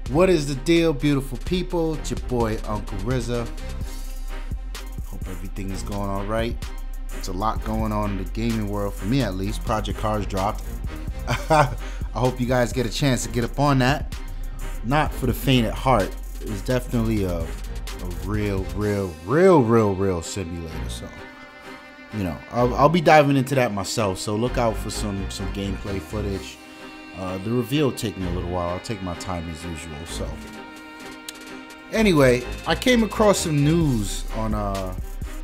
What is the deal, beautiful people? It's your boy Uncle RZA. Hope everything is going all right. It's a lot going on in the gaming world, for me at least. Project Cars dropped. I hope you guys get a chance to get up on that. Not for the faint at heart. It's definitely a real simulator. So, you know, I'll be diving into that myself. So look out for some gameplay footage. The reveal will take me a little while. I'll take my time as usual. So anyway, I came across some news on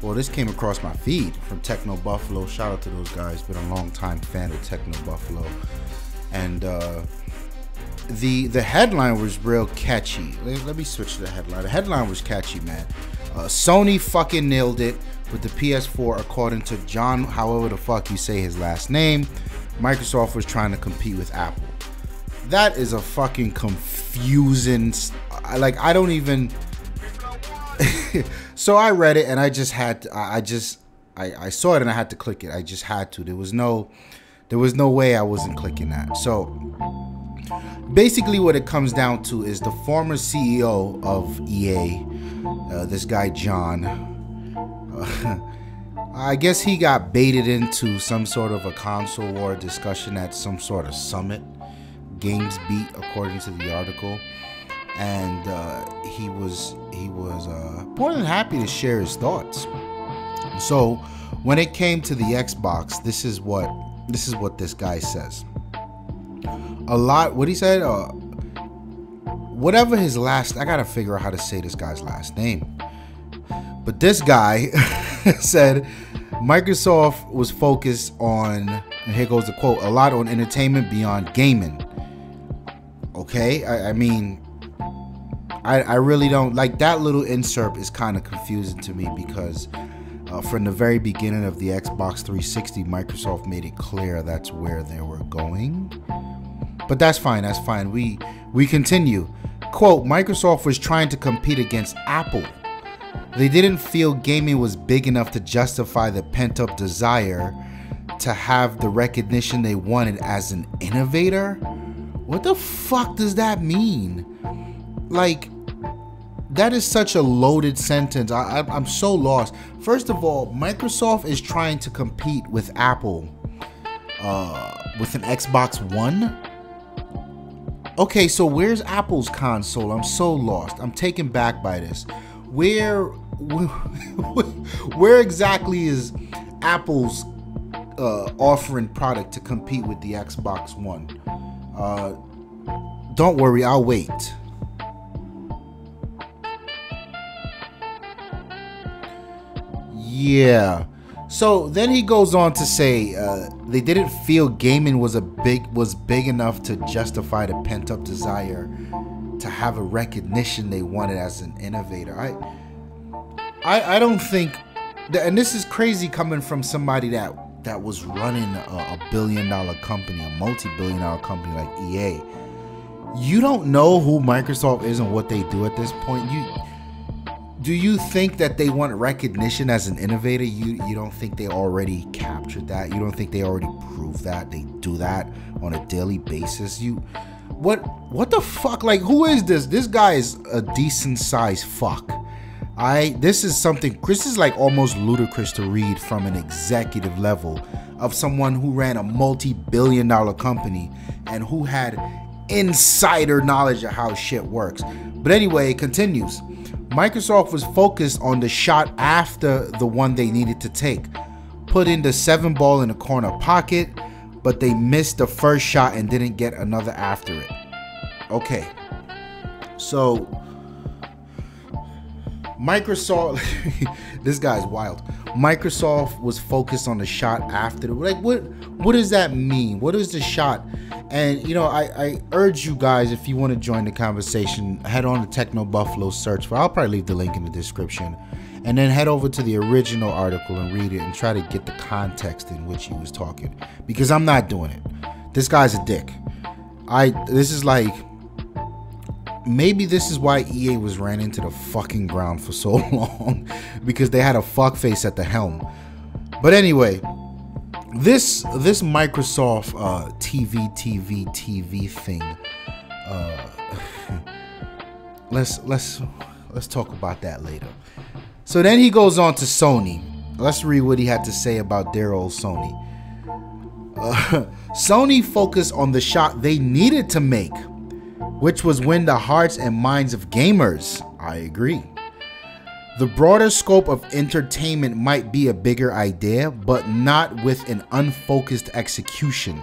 well, this came across my feed from Techno Buffalo. Shout out to those guys. Been a long time fan of Techno Buffalo. And the headline was real catchy. Let me switch to the headline. The headline was catchy, man. Sony fucking nailed it with the PS4, according to John, however the fuck you say his last name. Microsoft was trying to compete with Apple. That is a fucking confusing, like, I don't even. So I read it and I just had to, I saw it and I had to click it. I just had to. There was no way I wasn't clicking that. So basically what it comes down to is the former CEO of EA, this guy John, I guess he got baited into some sort of a console war discussion at some sort of summit, Games Beat, according to the article, and he was more than happy to share his thoughts. So when it came to the Xbox, this is what this guy says. What he said, whatever his last, I gotta figure out how to say this guy's last name. But this guy said Microsoft was focused on, and here goes the quote, a lot on entertainment beyond gaming. Okay, I mean, I really don't like that little insert. Is kind of confusing to me because from the very beginning of the Xbox 360, Microsoft made it clear that's where they were going. But that's fine. That's fine. We continue. Quote, Microsoft was trying to compete against Apple. They didn't feel gaming was big enough to justify the pent-up desire to have the recognition they wanted as an innovator. What the fuck does that mean? Like, that is such a loaded sentence. I'm so lost. First of all, Microsoft is trying to compete with Apple with an Xbox One. Okay, so where's Apple's console? I'm so lost. I'm taken back by this. Where exactly is Apple's offering product to compete with the Xbox One? Don't worry, I'll wait. Yeah. So then he goes on to say they didn't feel gaming was big enough to justify the pent-up desire to have a recognition they wanted as an innovator. I don't think that, and this is crazy coming from somebody that was running a billion-dollar company, a multi-billion-dollar company like EA. You don't know who Microsoft is and what they do at this point. Do you think that they want recognition as an innovator? You don't think they already captured that? You don't think they already proved that? They do that on a daily basis? What the fuck? Like, who is this? This guy is a decent sized fuck. This is like almost ludicrous to read from an executive level of someone who ran a multi-billion-dollar company and who had insider knowledge of how shit works. But anyway, it continues. Microsoft was focused on the shot after the one they needed to take. Put in the 7-ball in the corner pocket, but they missed the first shot and didn't get another after it. Okay. So Microsoft, this guy's wild. Microsoft was focused on the shot after. Like, what does that mean? What is the shot? And, you know, I urge you guys, if you want to join the conversation, head on to Techno Buffalo, search for, I'll probably leave the link in the description, and then head over to the original article and read it and try to get the context in which he was talking, because I'm not doing it. This guy's a dick. This is like, maybe this is why EA was ran into the fucking ground for so long, because they had a fuckface at the helm. But anyway, this Microsoft TV thing, let's talk about that later. So then he goes on to Sony. Let's read what he had to say about their old Sony. Sony focused on the shot they needed to make, which was win the hearts and minds of gamers. I agree. The broader scope of entertainment might be a bigger idea, but not with an unfocused execution.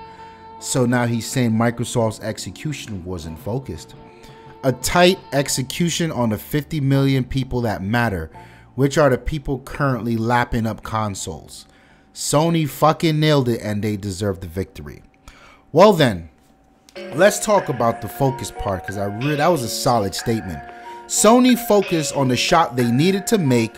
So now he's saying Microsoft's execution wasn't focused. A tight execution on the 50 million people that matter, which are the people currently lapping up consoles. Sony fucking nailed it and they deserve the victory. Well then, let's talk about the focus part, because that was a solid statement. Sony focused on the shot they needed to make,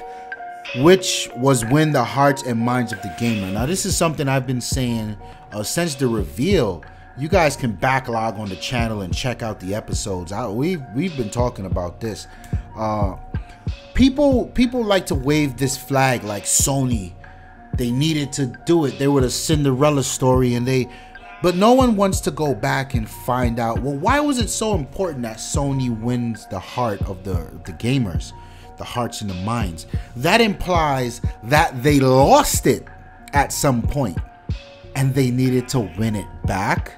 which was win the hearts and minds of the gamer. Now this is something I've been saying since the reveal. You guys can backlog on the channel and check out the episodes. We've been talking about this. People like to wave this flag like Sony. They needed to do it. They were the Cinderella story, but no one wants to go back and find out, well, why was it so important that Sony wins the heart of the gamers, the hearts and the minds? That implies that they lost it at some point and they needed to win it back.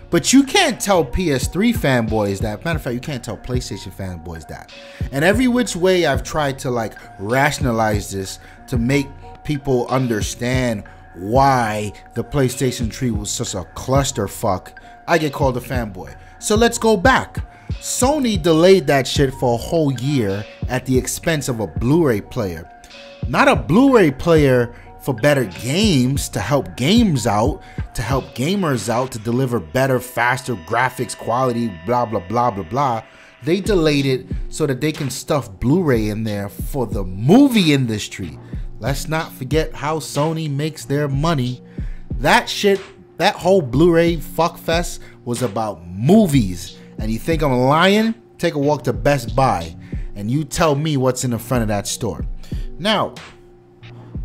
But you can't tell PS3 fanboys that. Matter of fact, you can't tell PlayStation fanboys that. And every which way I've tried to like rationalize this to make people understand why the PlayStation 3 was such a clusterfuck, I get called a fanboy. So let's go back. Sony delayed that shit for a whole year at the expense of a Blu-ray player. Not a Blu-ray player for better games, to help games out, to help gamers out, to deliver better, faster graphics quality, blah, blah, blah, blah, blah. They delayed it so that they can stuff Blu-ray in there for the movie industry. Let's not forget how Sony makes their money. That shit, that whole Blu-ray fuckfest was about movies. And you think I'm lying? Take a walk to Best Buy and you tell me what's in the front of that store. Now,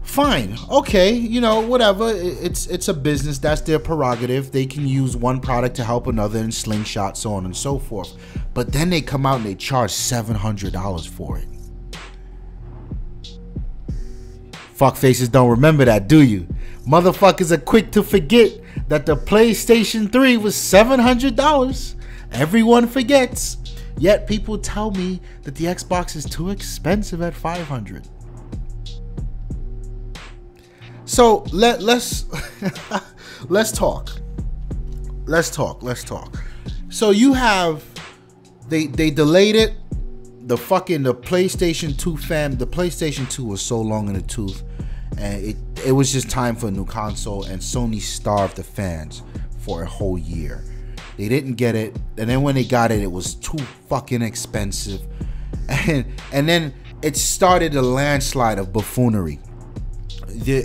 fine, okay, you know, whatever. It's a business. That's their prerogative. They can use one product to help another and slingshot, so on and so forth. But then they come out and they charge $700 for it. Fuckfaces don't remember that, do you? Motherfuckers are quick to forget that the PlayStation 3 was $700. Everyone forgets. Yet people tell me that the Xbox is too expensive at $500. So let's talk. Let's talk. So you have they delayed it. The PlayStation 2 the PlayStation 2 was so long in the tooth, and it was just time for a new console, and Sony starved the fans for a whole year. They didn't get it, and then when they got it, it was too fucking expensive, and then it started a landslide of buffoonery.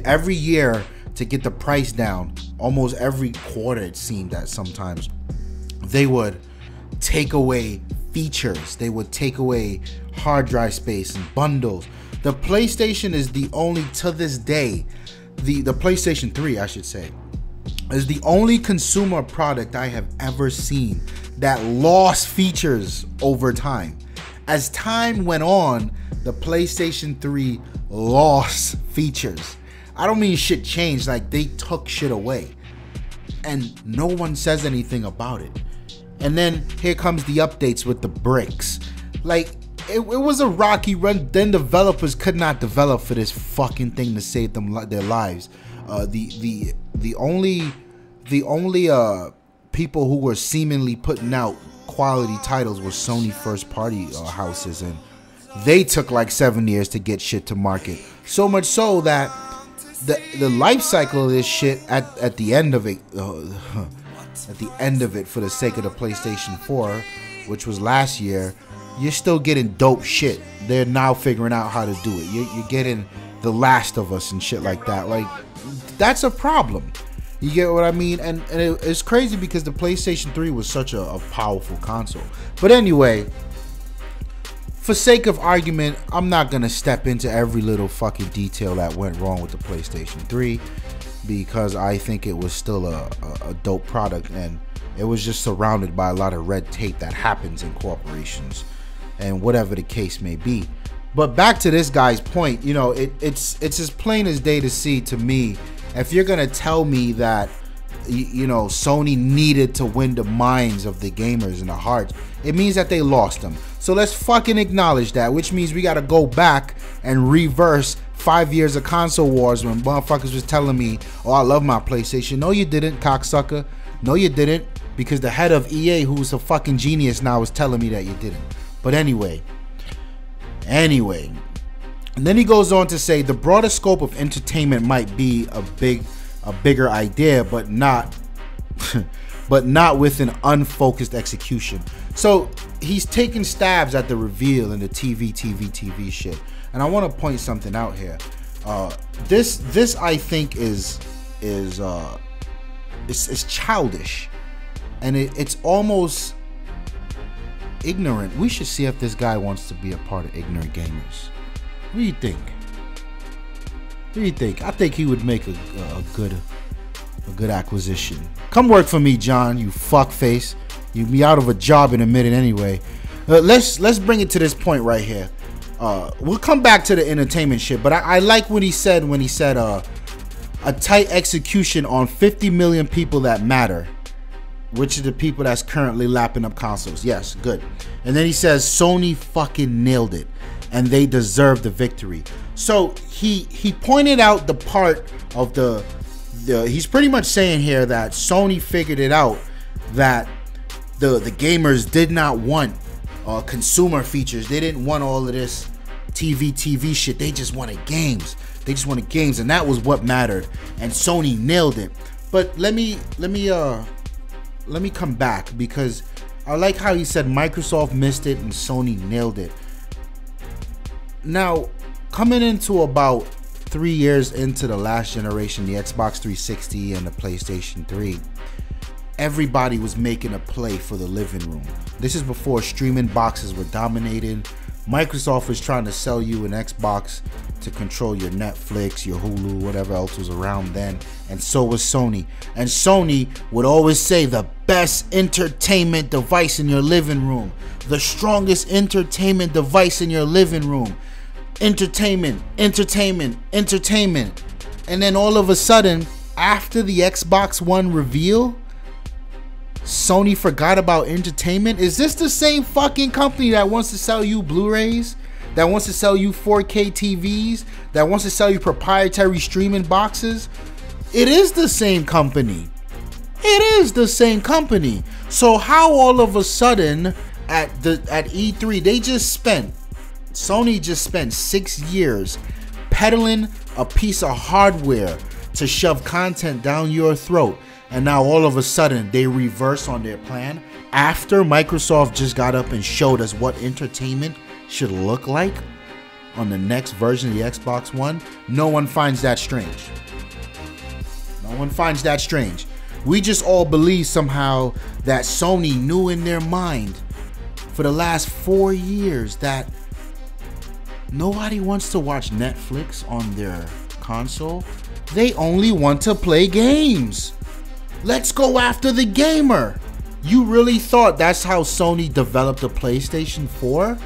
Every year to get the price down, almost every quarter it seemed that sometimes they would take away features, they would take away hard drive space and bundles. The PlayStation is the only, to this day, the PlayStation 3 I should say, is the only consumer product I have ever seen that lost features over time. As time went on, the PlayStation 3 lost features. I don't mean shit changed, like they took shit away and no one says anything about it. And then here comes the updates with the bricks. Like it was a rocky run. Then developers could not develop for this fucking thing to save them their lives. The only people who were seemingly putting out quality titles were Sony first party houses, and they took like 7 years to get shit to market. So much so that the life cycle of this shit at the end of it, for the sake of the PlayStation 4, which was last year, you're still getting dope shit. They're now figuring out how to do it. You're getting The Last of Us and shit like that. Like, that's a problem. You get what I mean? And it's crazy because the PlayStation 3 was such a powerful console. But anyway, for sake of argument, I'm not going to step into every little fucking detail that went wrong with the PlayStation 3, because I think it was still a dope product, and it was just surrounded by a lot of red tape that happens in corporations. and whatever the case may be. But back to this guy's point, you know, it's as plain as day to see to me. If you're gonna tell me that, you know, Sony needed to win the minds of the gamers and the hearts, it means that they lost them. So let's fucking acknowledge that, which means we gotta go back and reverse 5 years of console wars when motherfuckers was telling me, oh, I love my PlayStation. No, you didn't, cocksucker. No, you didn't, because the head of EA, who's a fucking genius now, is telling me that you didn't. But anyway, and then he goes on to say the broader scope of entertainment might be a bigger idea, but not with an unfocused execution. So he's taking stabs at the reveal and the TV shit. And I want to point something out here. This I think is childish, and it's almost ignorant. We should see if this guy wants to be a part of Ignorant Gamers. What do you think? What do you think? I think he would make a good acquisition. Come work for me, John, you fuckface. You'll be out of a job in a minute anyway. Let's bring it to this point right here. We'll come back to the entertainment shit, but I like what he said when he said a tight execution on 50 million people that matter, which are the people that's currently lapping up consoles. Yes, good. And then he says Sony fucking nailed it, and they deserve the victory. So he pointed out the part of the he's pretty much saying here that Sony figured it out, that the gamers did not want consumer features. They didn't want all of this TV shit. They just wanted games. They just wanted games, and that was what mattered. And Sony nailed it. But let me come back, because I like how he said Microsoft missed it and Sony nailed it. Now, coming into about 3 years into the last generation, the Xbox 360 and the PlayStation 3, everybody was making a play for the living room. This is before streaming boxes were dominating. Microsoft was trying to sell you an Xbox to control your Netflix, your Hulu, whatever else was around then, and so was Sony. And Sony would always say the best entertainment device in your living room, the strongest entertainment device in your living room. Entertainment. And then all of a sudden, after the Xbox One reveal, Sony forgot about entertainment. Is this the same fucking company that wants to sell you Blu-rays, that wants to sell you 4K TVs, that wants to sell you proprietary streaming boxes? It is the same company. It is the same company. So how all of a sudden at E3 Sony just spent 6 years peddling a piece of hardware to shove content down your throat, and now all of a sudden they reverse on their plan after Microsoft just got up and showed us what entertainment should look like on the next version of the Xbox One? No one finds that strange. No one finds that strange. We just all believe somehow that Sony knew in their mind for the last 4 years that nobody wants to watch Netflix on their console. They only want to play games. Let's go after the gamer. You really thought that's how Sony developed the PlayStation 4?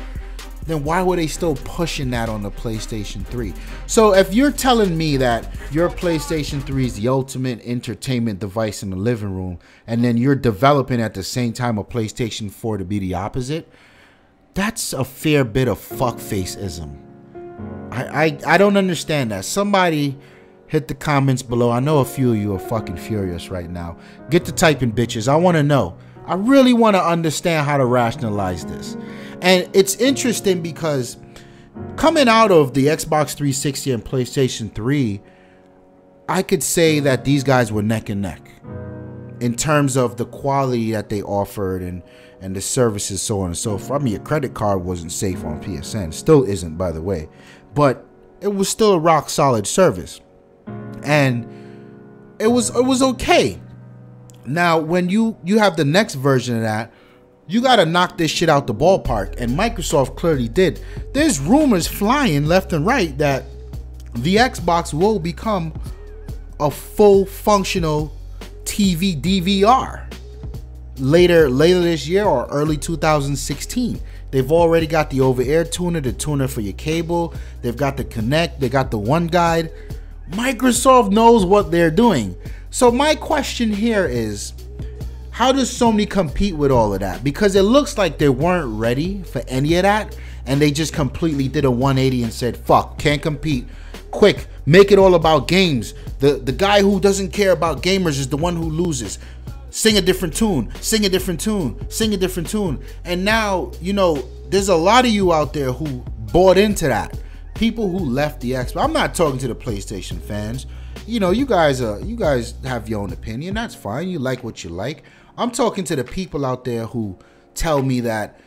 Then why were they still pushing that on the PlayStation 3? So if you're telling me that your PlayStation 3 is the ultimate entertainment device in the living room, and then you're developing at the same time a PlayStation 4 to be the opposite, that's a fair bit of fuckfaceism. I don't understand that. Somebody hit the comments below. I know a few of you are fucking furious right now. Get to typing, bitches. I want to know. I really want to understand how to rationalize this. And it's interesting because coming out of the Xbox 360 and PlayStation 3, I could say that these guys were neck and neck in terms of the quality that they offered and the services, so on and so forth. I mean, your credit card wasn't safe on PSN. Still isn't, by the way. But it was still a rock solid service. And it was okay. Now, when you have the next version of that, you got to knock this shit out the ballpark. And Microsoft clearly did. There's rumors flying left and right that the Xbox will become a full functional TV DVR. later this year or early 2016. They've already got the over-air tuner, the tuner for your cable. They've got the Connect. They got the One Guide. Microsoft knows what they're doing. So my question here is, how does Sony compete with all of that? Because it looks like they weren't ready for any of that, and they just completely did a 180 and said, fuck, can't compete. Quick, make it all about games. The guy who doesn't care about gamers is the one who loses. Sing a different tune, sing a different tune, sing a different tune. And now, you know, there's a lot of you out there who bought into that. People who left the Xbox. I'm not talking to the PlayStation fans. You know, you guys have your own opinion. That's fine. You like what you like. I'm talking to the people out there who tell me that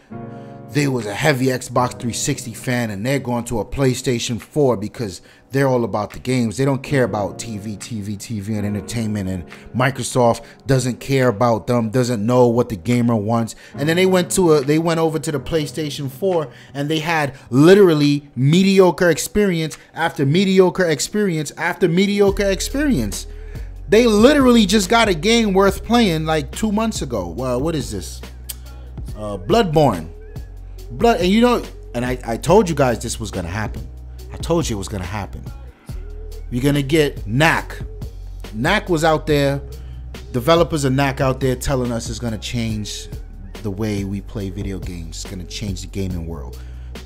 they was a heavy Xbox 360 fan and they're going to a PlayStation 4 because they're all about the games. They don't care about TV and entertainment, and Microsoft doesn't care about them, doesn't know what the gamer wants. And then they went over to the PlayStation 4 and they had literally mediocre experience after mediocre experience after mediocre experience. They literally just got a game worth playing like 2 months ago. What is this? Bloodborne. And you know, and I told you guys this was gonna happen. I told you it was gonna happen. You're gonna get Knack. Knack was out there. Developers of Knack out there telling us it's gonna change the way we play video games. It's gonna change the gaming world.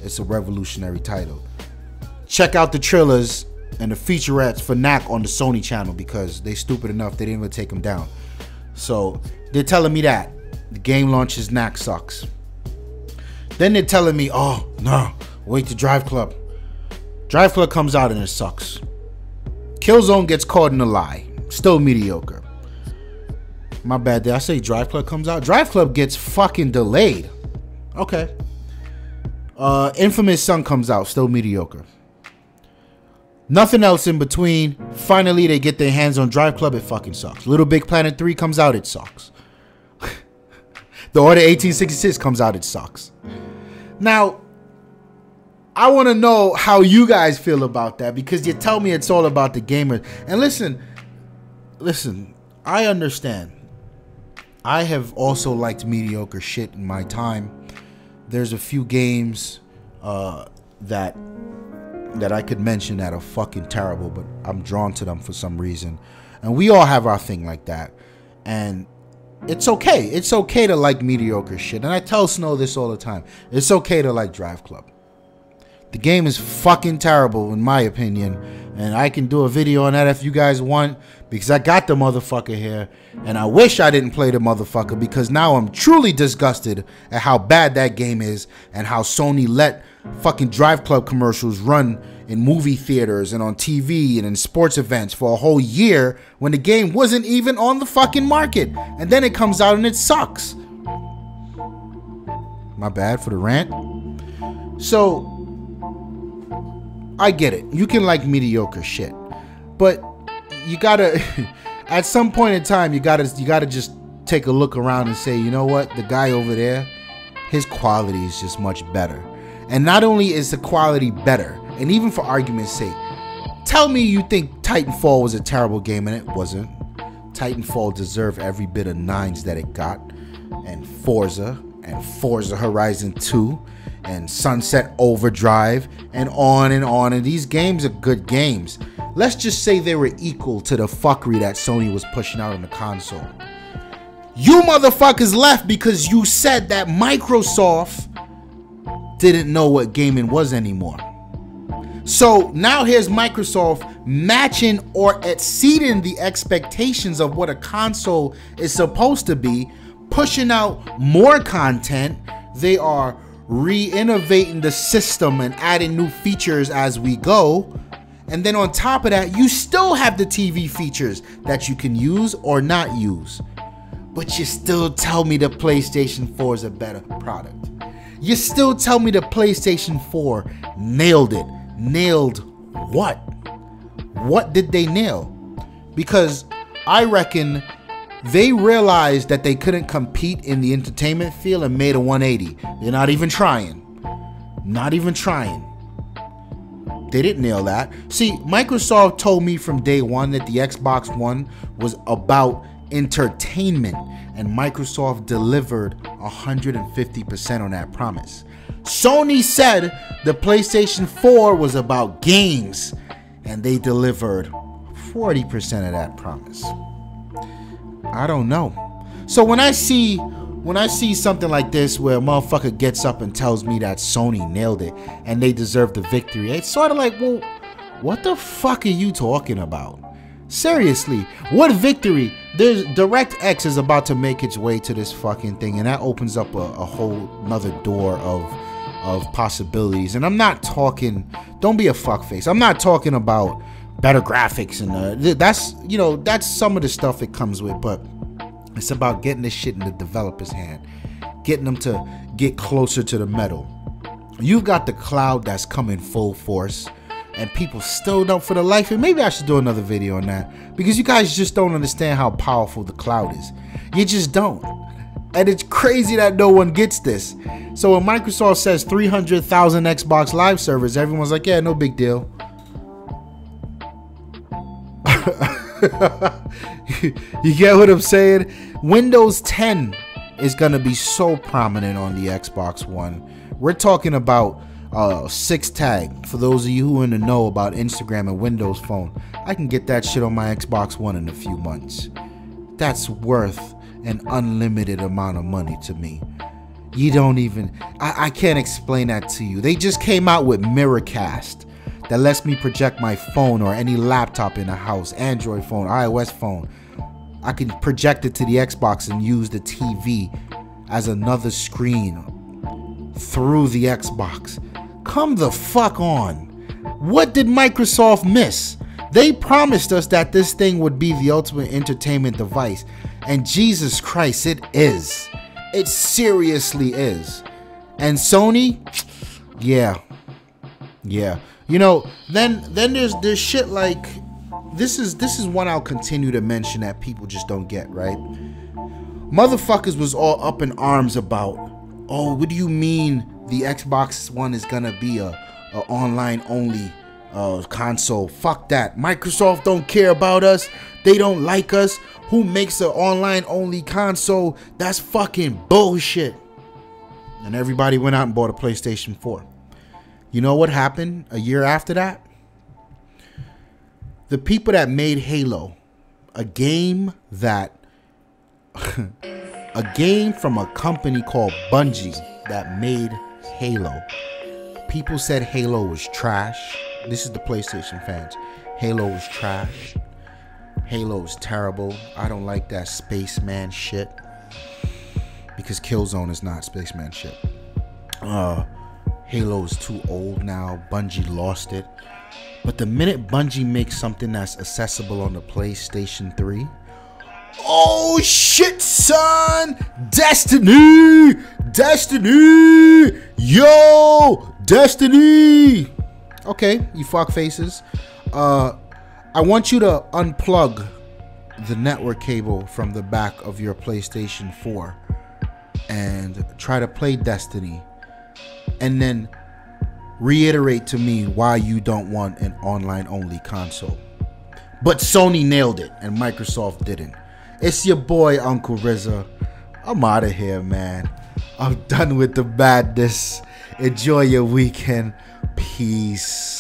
It's a revolutionary title. Check out the trailers and the featurettes for Knack on the Sony channel, because they stupid enough they didn't even take them down. So they're telling me that the game launches, Knack sucks. Then they're telling me, oh no, wait to Drive Club. Drive Club comes out and it sucks. Killzone gets caught in a lie, still mediocre. My bad, did I say Drive Club comes out? Drive Club gets fucking delayed. Okay. Infamous Son comes out, still mediocre. Nothing else in between. Finally, they get their hands on Drive Club, it fucking sucks. Little Big Planet 3 comes out, it sucks. The Order 1866 comes out, it sucks. Now, I want to know how you guys feel about that, because you tell me it's all about the gamers. And listen, I understand. I have also liked mediocre shit in my time. There's a few games that I could mention that are fucking terrible, but I'm drawn to them for some reason. And we all have our thing like that. And it's okay. It's okay to like mediocre shit. And I tell Snow this all the time. It's okay to like Drive Club. The game is fucking terrible in my opinion. And I can do a video on that if you guys want, because I got the motherfucker here. And I wish I didn't play the motherfucker, because now I'm truly disgusted at how bad that game is and how Sony let fucking Drive Club commercials run in movie theaters and on TV and in sports events for a whole year when the game wasn't even on the fucking market. And then it comes out and it sucks. My bad for the rant. So I get it. You can like mediocre shit, but you gotta at some point in time you gotta just take a look around and say, you know what, the guy over there, his quality is just much better. And not only is the quality better, and even for argument's sake, tell me you think Titanfall was a terrible game, and it wasn't. Titanfall deserved every bit of 9s that it got, and Forza Horizon 2, and Sunset Overdrive, and on and on. And these games are good games. Let's just say they were equal to the fuckery that Sony was pushing out on the console. You motherfuckers left because you said that Microsoft didn't know what gaming was anymore. So now here's Microsoft matching or exceeding the expectations of what a console is supposed to be, pushing out more content. They are re-innovating the system and adding new features as we go. And then on top of that, you still have the TV features that you can use or not use. But you still tell me the PlayStation 4 is a better product. You still tell me the PlayStation 4 nailed it. Nailed what? What did they nail? Because I reckon they realized that they couldn't compete in the entertainment field and made a 180. They're not even trying. Not even trying. They didn't nail that. See, Microsoft told me from day one that the Xbox One was about entertainment, and Microsoft delivered 150% on that promise. Sony said the PlayStation 4 was about games, and they delivered 40% of that promise. I don't know. So when I see something like this where a motherfucker gets up and tells me that Sony nailed it and they deserve the victory, it's sort of like, well, what the fuck are you talking about? Seriously, what victory? There's DirectX is about to make its way to this fucking thing, and that opens up a whole nother door of possibilities. And I'm not talking, don't be a fuckface, I'm not talking about better graphics and that's, you know, that's some of the stuff it comes with, but it's about getting this shit in the developer's hand, getting them to get closer to the metal. You've got the cloud that's coming full force, and people still don't for the life. And maybe I should do another video on that, because you guys just don't understand how powerful the cloud is. You just don't. And it's crazy that no one gets this. So when Microsoft says 300,000 Xbox Live servers, everyone's like, yeah, no big deal. You get what I'm saying? Windows 10 is gonna be so prominent on the Xbox One. We're talking about 6 tag. For those of you who are in the know about Instagram and Windows Phone, I can get that shit on my Xbox One in a few months. That's worth an unlimited amount of money to me. You don't even, I can't explain that to you. They just came out with Mirrorcast that lets me project my phone or any laptop in the house, Android phone, iOS phone. I can project it to the Xbox and use the TV as another screen through the Xbox. Come the fuck on. What did Microsoft miss? They promised us that this thing would be the ultimate entertainment device, and Jesus Christ, it is. It seriously is. And Sony, yeah. You know, then there's shit like this is one I'll continue to mention that people just don't get, right? Motherfuckers was all up in arms about, oh, what do you mean the Xbox One is gonna be a online only console? Fuck that. Microsoft don't care about us. They don't like us. Who makes an online only console? That's fucking bullshit. And everybody went out and bought a PlayStation 4. You know what happened a year after that? The people that made Halo, a game that a game from a company called Bungie that made Halo. People said Halo was trash. This is the PlayStation fans. Halo was trash. Halo is terrible. I don't like that spaceman shit, because Killzone is not spaceman shit. Halo is too old now. Bungie lost it. But the minute Bungie makes something that's accessible on the PlayStation 3, oh shit, son! Destiny! Destiny! Yo! Destiny! Okay, you fuck faces. I want you to unplug the network cable from the back of your PlayStation 4 and try to play Destiny, and then reiterate to me why you don't want an online only console. But Sony nailed it and Microsoft didn't. It's your boy Uncle RZA. I'm out of here, man. I'm done with the madness. Enjoy your weekend. Peace.